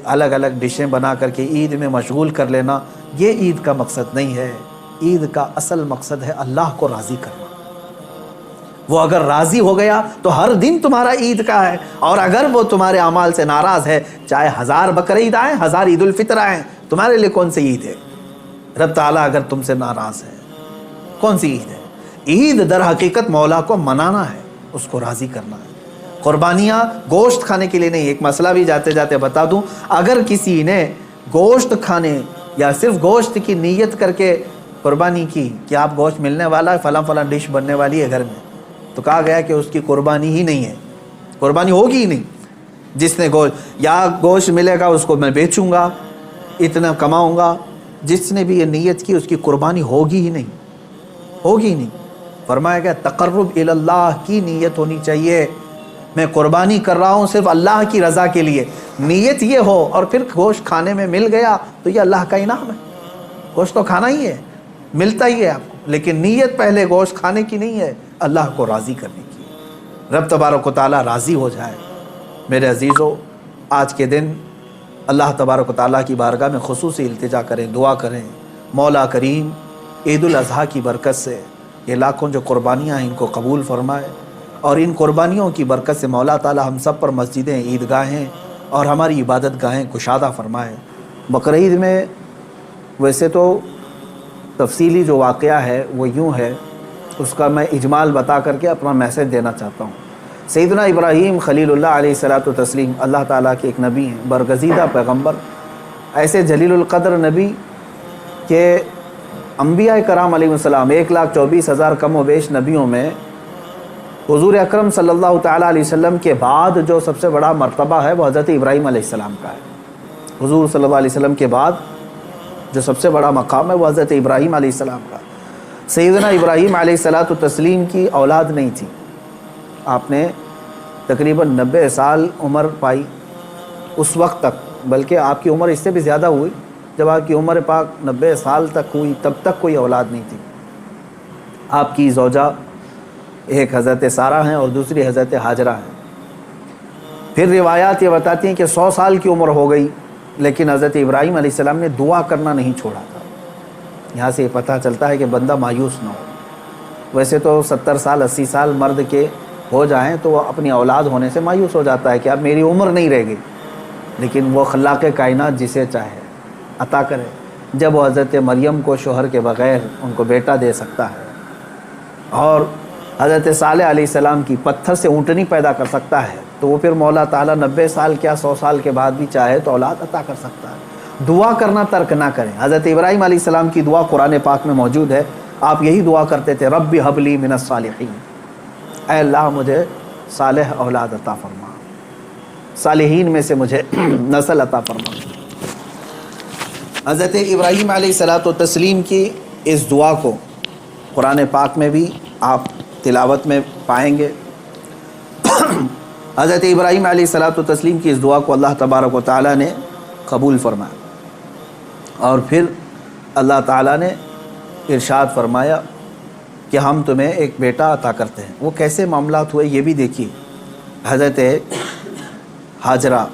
الگ الگ ڈشیں بنا کر کے عید میں مشغول کر لینا، یہ عید کا مقصد نہیں ہے۔ عید کا اصل مقصد ہے اللہ کو راضی کرنا۔ وہ اگر راضی ہو گیا تو ہر دن تمہارا عید کا ہے، اور اگر وہ تمہارے اعمال سے ناراض ہے، چاہے 1000 بقرعید آئیں، 1000 عید الفطر آئیں، تمہارے لیے کون سی عید ہے؟ رب تعالیٰ اگر تم سے ناراض ہے، کون سی عید ہے؟ عید در حقیقت مولا کو منانا ہے، اس کو راضی کرنا ہے۔ قربانیاں گوشت کھانے کے لیے نہیں۔ ایک مسئلہ بھی جاتے جاتے بتا دوں، اگر کسی نے گوشت کھانے یا صرف گوشت کی نیت کر کے قربانی کی کہ آپ گوشت ملنے والا ہے، فلاں فلاں ڈش بننے والی ہے گھر میں، تو کہا گیا کہ اس کی قربانی ہی نہیں ہے، قربانی ہوگی ہی نہیں۔ جس نے گوشت ملے گا اس کو میں بیچوں گا، اتنا کماؤں گا، جس نے بھی یہ نیت کی اس کی قربانی ہوگی ہی نہیں، ہوگی ہی نہیں۔ فرمایا گیا تقرب الی اللہ کی نیت ہونی چاہیے، میں قربانی کر رہا ہوں صرف اللہ کی رضا کے لیے، نیت یہ ہو، اور پھر گوشت کھانے میں مل گیا تو یہ اللہ کا انعام ہے۔ گوشت تو کھانا ہی ہے، ملتا ہی ہے آپ کو، لیکن نیت پہلے گوشت کھانے کی نہیں ہے، اللہ کو راضی کرنے کی۔ رب تبارک و تعالیٰ راضی ہو جائے۔ میرے عزیزو، آج کے دن اللہ تبارک و تعالیٰ کی بارگاہ میں خصوصی التجا کریں، دعا کریں، مولا کریم عید الاضحیٰ کی برکت سے یہ لاکھوں جو قربانیاں ہیں ان کو قبول فرمائے، اور ان قربانیوں کی برکت سے مولا تعالیٰ ہم سب پر مسجدیں، عیدگاہیں اور ہماری عبادت گاہیں کشادہ فرمائے۔ بقرعید میں ویسے تو تفصیلی جو واقعہ ہے وہ یوں ہے، اس کا میں اجمال بتا کر کے اپنا میسج دینا چاہتا ہوں۔ سیدنا ابراہیم خلیل اللہ علیہ الصلوۃ والتسلیم اللہ تعالیٰ کے ایک نبی ہیں، برگزیدہ پیغمبر، ایسے جلیل القدر نبی کہ انبیاء کرام علیہ السلام 1,24,000 کم و بیش نبیوں میں حضور اکرم صلی اللہ تعالیٰ علیہ وسلم کے بعد جو سب سے بڑا مرتبہ ہے وہ حضرت ابراہیم علیہ السلام کا ہے۔ حضور صلی اللہ علیہ وسلم کے بعد جو سب سے بڑا مقام ہے وہ حضرت ابراہیم علیہ السلام کا۔ سیدنا ابراہیم علیہ الصلوۃ والتسلیم کی اولاد نہیں تھی، آپ نے تقریباً 90 سال عمر پائی اس وقت تک، بلکہ آپ کی عمر اس سے بھی زیادہ ہوئی۔ جب آپ کی عمر پاک 90 سال تک ہوئی تب تک کوئی اولاد نہیں تھی۔ آپ کی زوجہ ایک حضرت سارہ ہیں اور دوسری حضرت ہاجرہ ہیں۔ پھر روایات یہ بتاتی ہیں کہ 100 سال کی عمر ہو گئی، لیکن حضرت ابراہیم علیہ السلام نے دعا کرنا نہیں چھوڑا تھا۔ یہاں سے یہ پتہ چلتا ہے کہ بندہ مایوس نہ ہو۔ ویسے تو 70 سال 80 سال مرد کے ہو جائیں تو وہ اپنی اولاد ہونے سے مایوس ہو جاتا ہے کہ اب میری عمر نہیں رہ گئی، لیکن وہ خلاق کائنات جسے چاہے عطا کرے۔ جب وہ حضرت مریم کو شوہر کے بغیر ان کو بیٹا دے سکتا ہے، اور حضرت صالح علیہ السلام کی پتھر سے اونٹنی پیدا کر سکتا ہے، تو وہ پھر مولا تعالیٰ 90 سال کیا 100 سال کے بعد بھی چاہے تو اولاد عطا کر سکتا ہے۔ دعا کرنا ترک نہ کریں۔ حضرت ابراہیم علیہ السلام کی دعا قرآن پاک میں موجود ہے، آپ یہی دعا کرتے تھے، رب ہب لی من الصالحین، اے اللہ مجھے صالح اولاد عطا فرما، صالحین میں سے مجھے نسل عطا فرما۔ حضرت ابراہیم علیہ الصلوۃ والتسلیم کی اس دعا کو قرآن پاک میں بھی آپ تلاوت میں پائیں گے۔ حضرت ابراہیم علیہ الصلوۃ والتسلیم کی اس دعا کو اللہ تبارک و تعالیٰ نے قبول فرمایا، اور پھر اللہ تعالیٰ نے ارشاد فرمایا کہ ہم تمہیں ایک بیٹا عطا کرتے ہیں۔ وہ کیسے معاملات ہوئے یہ بھی دیکھیے۔ حضرت ہاجرہ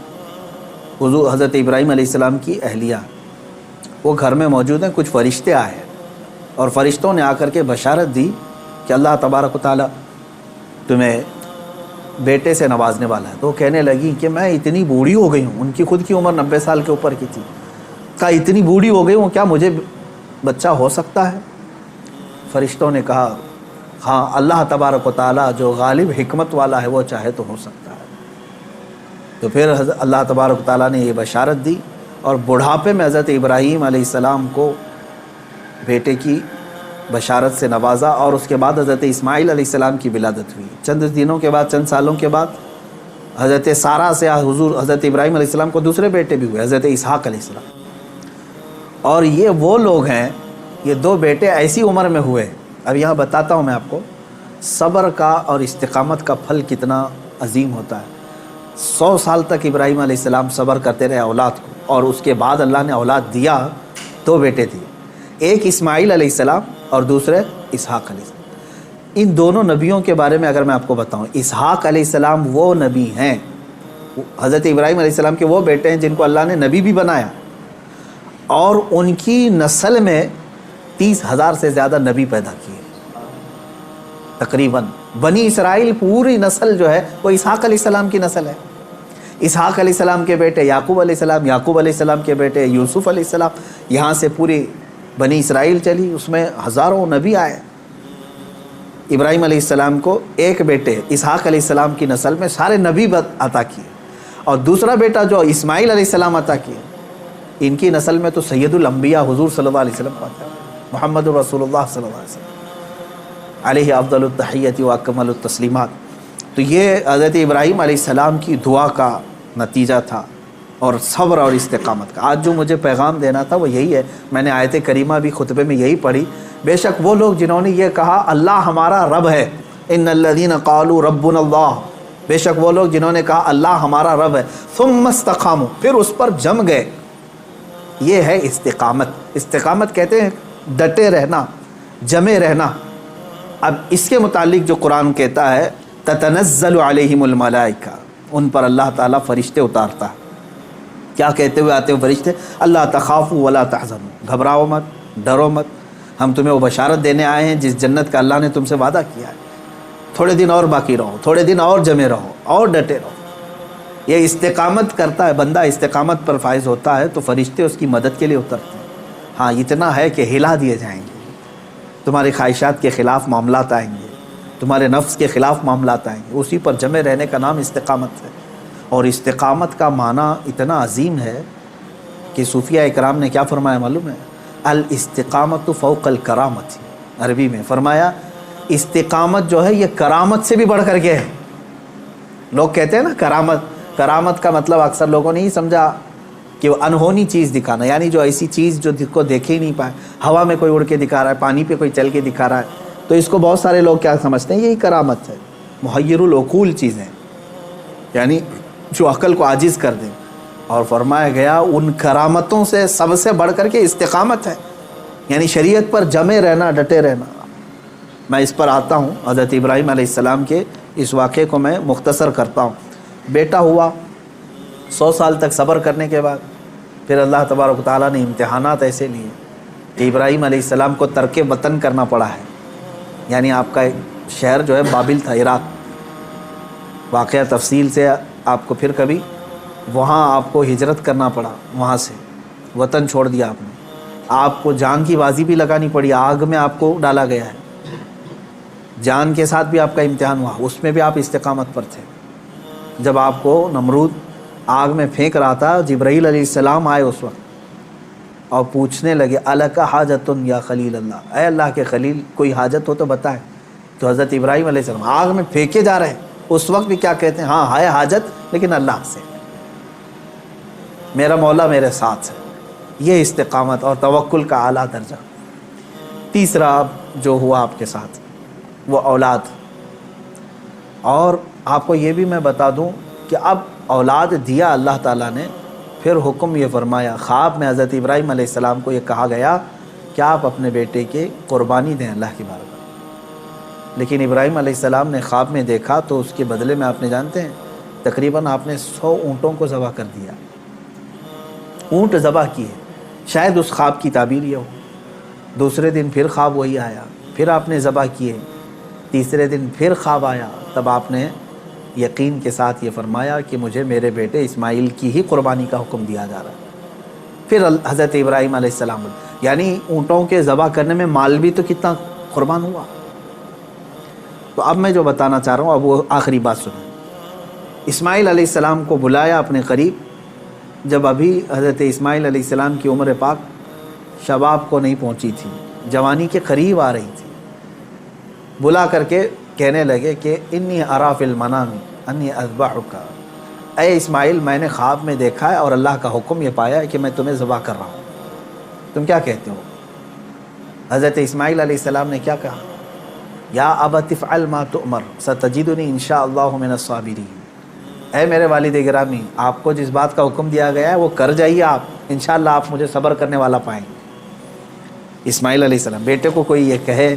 حضرت ابراہیم علیہ السلام کی اہلیہ، وہ گھر میں موجود ہیں، کچھ فرشتے آئے اور فرشتوں نے آ کر کے بشارت دی کہ اللہ تبارک و تعالیٰ تمہیں بیٹے سے نوازنے والا ہے۔ تو وہ کہنے لگی کہ میں اتنی بوڑھی ہو گئی ہوں، ان کی خود کی عمر 90 سال کے اوپر کی تھی، کہا اتنی بوڑھی ہو گئی ہوں، کیا مجھے بچہ ہو سکتا ہے؟ فرشتوں نے کہا ہاں، اللہ تبارک و تعالیٰ جو غالب حکمت والا ہے وہ چاہے تو ہو سکتا ہے۔ تو پھر اللہ تبارک و تعالیٰ نے یہ بشارت دی، اور بڑھاپے میں حضرت ابراہیم علیہ السلام کو بیٹے کی بشارت سے نوازا، اور اس کے بعد حضرت اسماعیل علیہ السلام کی ولادت ہوئی۔ چند دنوں کے بعد، چند سالوں کے بعد حضرت سارہ سے حضرت ابراہیم علیہ السلام کو دوسرے بیٹے بھی ہوئے، حضرت اسحاق علیہ السلام۔ اور یہ وہ لوگ ہیں، یہ 2 بیٹے ایسی عمر میں ہوئے۔ اب یہاں بتاتا ہوں میں آپ کو صبر کا اور استقامت کا پھل کتنا عظیم ہوتا ہے۔ 100 سال تک ابراہیم علیہ السلام صبر کرتے رہے اولاد کو، اور اس کے بعد اللہ نے اولاد دیا، 2 بیٹے دیے، ایک اسماعیل علیہ السلام اور دوسرے اسحاق علیہ السلام۔ ان دونوں نبیوں کے بارے میں اگر میں آپ کو بتاؤں، اسحاق علیہ السلام وہ نبی ہیں حضرت ابراہیم علیہ السلام کے وہ بیٹے ہیں جن کو اللہ نے نبی بھی بنایا، اور ان کی نسل میں 30,000 سے زیادہ نبی پیدا کیے تقریباً۔ بنی اسرائیل پوری نسل جو ہے وہ اسحاق علیہ السلام کی نسل ہے۔ اسحاق علیہ السلام کے بیٹے یعقوب علیہ السلام، یعقوب علیہ السلام کے بیٹے یوسف علیہ السلام، یہاں سے پوری بنی اسرائیل چلی، اس میں ہزاروں نبی آئے۔ ابراہیم علیہ السلام کو ایک بیٹے اسحاق علیہ السلام کی نسل میں سارے نبی عطا کیے، اور دوسرا بیٹا جو اسماعیل علیہ السلام عطا کیے، ان کی نسل میں تو سید الانبیاء حضور صلی اللہ علیہ وسلم پاتے ہیں، محمد رسول اللہ صلی اللہ علیہ وسلم علیہ افضل التحیت و اکمل التسلیمات۔ تو یہ حضرت ابراہیم علیہ السلام کی دعا کا نتیجہ تھا، اور صبر اور استقامت کا۔ آج جو مجھے پیغام دینا تھا وہ یہی ہے، میں نے آیت کریمہ بھی خطبے میں یہی پڑھی۔ بے شک وہ لوگ جنہوں نے یہ کہا اللہ ہمارا رب ہے، ان الذین قالوا ربنا اللہ، بے شک وہ لوگ جنہوں نے کہا اللہ ہمارا رب ہے، ثم استقاموا، پھر اس پر جم گئے، یہ ہے استقامت۔ استقامت کہتے ہیں ڈٹے رہنا، جمے رہنا۔ اب اس کے متعلق جو قرآن کہتا ہے تتنزل علیہم الملائکہ، ان پر اللہ تعالیٰ فرشتے اتارتا ہے۔ کیا کہتے ہوئے آتے ہیں فرشتے؟ اللہ تخافوا ولا تحزنوا، گھبراؤ مت، ڈرو مت، ہم تمہیں وہ بشارت دینے آئے ہیں جس جنت کا اللہ نے تم سے وعدہ کیا ہے۔ تھوڑے دن اور باقی رہو، تھوڑے دن اور جمے رہو، اور ڈٹے رہو۔ یہ استقامت کرتا ہے بندہ، استقامت پر فائز ہوتا ہے تو فرشتے اس کی مدد کے لیے اترتے ہیں۔ ہاں اتنا ہے کہ ہلا دیے جائیں گے، تمہاری خواہشات کے خلاف معاملات آئیں گے، تمہارے نفس کے خلاف معاملات آئیں گے، اسی پر جمے رہنے کا نام استقامت ہے۔ اور استقامت کا معنی اتنا عظیم ہے کہ صوفیہ اکرام نے کیا فرمایا معلوم ہے؟ الاستقامت فوق الکرامت، عربی میں فرمایا استقامت جو ہے یہ کرامت سے بھی بڑھ کر کے ہے۔ لوگ کہتے ہیں نا کرامت، کرامت کا مطلب اکثر لوگوں نے ہی سمجھا کہ وہ انہونی چیز دکھانا، یعنی جو ایسی چیز جو جس کو دیکھے ہی نہیں پائے، ہوا میں کوئی اڑ کے دکھا رہا ہے، پانی پہ کوئی چل کے دکھا رہا ہے، تو اس کو بہت سارے لوگ کیا سمجھتے ہیں؟ یہی کرامت ہے، محیر العقول چیزیں، یعنی جو عقل کو عاجز کر دیں۔ اور فرمایا گیا ان کرامتوں سے سب سے بڑھ کر کے استقامت ہے، یعنی شریعت پر جمے رہنا، ڈٹے رہنا۔ میں اس پر آتا ہوں، حضرت ابراہیم علیہ السلام کے اس واقعے کو میں مختصر کرتا ہوں۔ بیٹا ہوا، 100 سال تک صبر کرنے کے بعد پھر اللہ تبارک و تعالیٰ نے امتحانات ایسے لیے کہ ابراہیم علیہ السلام کو ترک وطن کرنا پڑا ہے، یعنی آپ کا شہر جو ہے بابل تھا، عراق۔ واقعہ تفصیل سے آپ کو پھر کبھی، وہاں آپ کو ہجرت کرنا پڑا، وہاں سے وطن چھوڑ دیا آپ نے، آپ کو جان کی بازی بھی لگانی پڑی، آگ میں آپ کو ڈالا گیا ہے، جان کے ساتھ بھی آپ کا امتحان ہوا، اس میں بھی آپ استقامت پر تھے۔ جب آپ کو نمرود آگ میں پھینک رہا تھا، جبرائیل علیہ السلام آئے اس وقت اور پوچھنے لگے الک حاجت یا خلیل اللہ، اے اللہ کے خلیل کوئی حاجت ہو تو بتائیں۔ تو حضرت ابراہیم علیہ السلام آگ میں پھینکے جا رہے ہیں، اس وقت بھی کیا کہتے ہیں؟ ہاں ہے حاجت لیکن اللہ سے، میرا مولا میرے ساتھ ہے۔ یہ استقامت اور توکل کا اعلیٰ درجہ۔ تیسرا جو ہوا آپ کے ساتھ وہ اولاد، اور آپ کو یہ بھی میں بتا دوں کہ اب اولاد دیا اللہ تعالیٰ نے، پھر حکم یہ فرمایا، خواب میں حضرت ابراہیم علیہ السلام کو یہ کہا گیا کہ آپ اپنے بیٹے کی قربانی دیں اللہ کی بارگاہ۔ لیکن ابراہیم علیہ السلام نے خواب میں دیکھا تو اس کے بدلے میں آپ نے جانتے ہیں تقریباً آپ نے 100 اونٹوں کو ذبح کر دیا، اونٹ ذبح کیے۔ شاید اس خواب کی تعبیر یہ ہو۔ دوسرے دن پھر خواب وہی آیا، پھر آپ نے ذبح کیے۔ تیسرے دن پھر خواب آیا، تب آپ نے یقین کے ساتھ یہ فرمایا کہ مجھے میرے بیٹے اسماعیل کی ہی قربانی کا حکم دیا جا رہا ہے۔ پھر حضرت ابراہیم علیہ السلام، یعنی اونٹوں کے ذبح کرنے میں مال بھی تو کتنا قربان ہوا۔ تو اب میں جو بتانا چاہ رہا ہوں، اب وہ آخری بات سنیں۔ اسماعیل علیہ السلام کو بلایا اپنے قریب، جب ابھی حضرت اسماعیل علیہ السلام کی عمر پاک شباب کو نہیں پہنچی تھی، جوانی کے قریب آ رہی تھی، بلا کر کے کہنے لگے کہ انی ارا فی المنام انی اذبحک، اے اسماعیل میں نے خواب میں دیکھا ہے اور اللہ کا حکم یہ پایا ہے کہ میں تمہیں ذبح کر رہا ہوں، تم کیا کہتے ہو؟ حضرت اسماعیل علیہ السلام نے کیا کہا؟ یا ابت افعل ما تؤمر ستجدنی انشاءاللہ من الصابرین، اے میرے والد گرامی آپ کو جس بات کا حکم دیا گیا ہے وہ کر جائیے، آپ انشاءاللہ آپ مجھے صبر کرنے والا پائیں گے۔ اسماعیل علیہ السلام، بیٹے کو کوئی یہ کہے،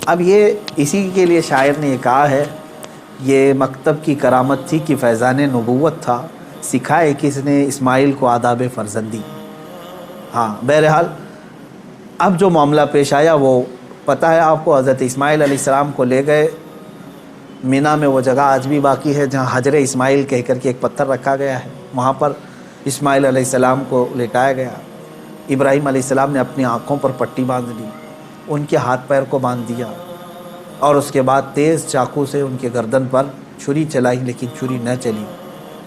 اب یہ اسی کے لیے شاعر نے یہ کہا ہے یہ مکتب کی کرامت تھی کہ فیضان نبوت تھا، سکھائے کس نے اسماعیل کو آداب فرزندی۔ ہاں بہرحال اب جو معاملہ پیش آیا وہ پتہ ہے آپ کو، حضرت اسماعیل علیہ السلام کو لے گئے مینا میں، وہ جگہ آج بھی باقی ہے جہاں حجر اسماعیل کہہ کر کے ایک پتھر رکھا گیا ہے، وہاں پر اسماعیل علیہ السلام کو لٹایا گیا۔ ابراہیم علیہ السلام نے اپنی آنکھوں پر پٹی باندھ لی، ان کے ہاتھ پیر کو باندھ دیا، اور اس کے بعد تیز چاقو سے ان کے گردن پر چھری چلائی، لیکن چھری نہ چلی۔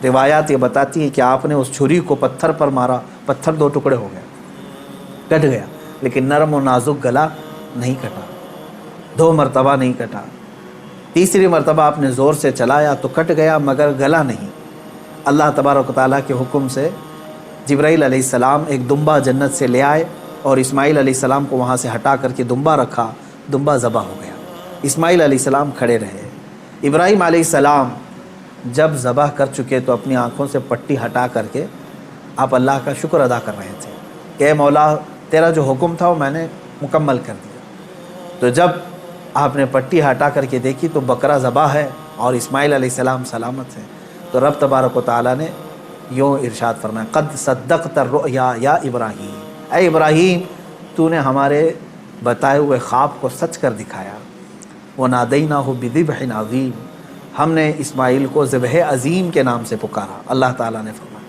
روایات یہ بتاتی ہیں کہ آپ نے اس چھری کو پتھر پر مارا، پتھر دو ٹکڑے ہو گئے، کٹ گیا، لیکن نرم و نازک گلا نہیں کٹا، 2 مرتبہ نہیں کٹا۔ تیسری مرتبہ آپ نے زور سے چلایا تو کٹ گیا، مگر گلا نہیں۔ اللہ تبارک و تعالیٰ کے حکم سے جبرائیل علیہ السلام ایک دمبا جنت سے لے آئے اور اسماعیل علیہ السلام کو وہاں سے ہٹا کر کے دمبا رکھا، دمبا ذبح ہو گیا۔ اسماعیل علیہ السلام کھڑے رہے۔ ابراہیم علیہ السلام جب ذبح کر چکے تو اپنی آنکھوں سے پٹی ہٹا کر کے آپ اللہ کا شکر ادا کر رہے تھے کہ اے مولا تیرا جو حکم تھا وہ میں نے مکمل کر دیا۔ تو جب آپ نے پٹی ہٹا کر کے دیکھی تو بکرا ذبح ہے اور اسماعیل علیہ السلام سلامت ہیں، تو رب تبارک و تعالیٰ نے یوں ارشاد فرمایا، قد صدقت الرؤیا یا ابراہیم، اے ابراہیم تو نے ہمارے بتائے ہوئے خواب کو سچ کر دکھایا۔ وَنَادَيْنَاهُ بِذِبْحٍ عَظِيمٍ، ہم نے اسماعیل کو ذبح عظیم کے نام سے پکارا۔ اللہ تعالیٰ نے فرمایا،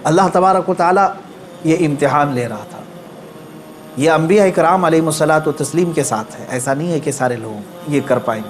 اللہ تبارک و تعالیٰ یہ امتحان لے رہا تھا۔ یہ انبیاء کرام علیہم الصلاۃ و تسلیم کے ساتھ ہے، ایسا نہیں ہے کہ سارے لوگ یہ کر پائیں گے۔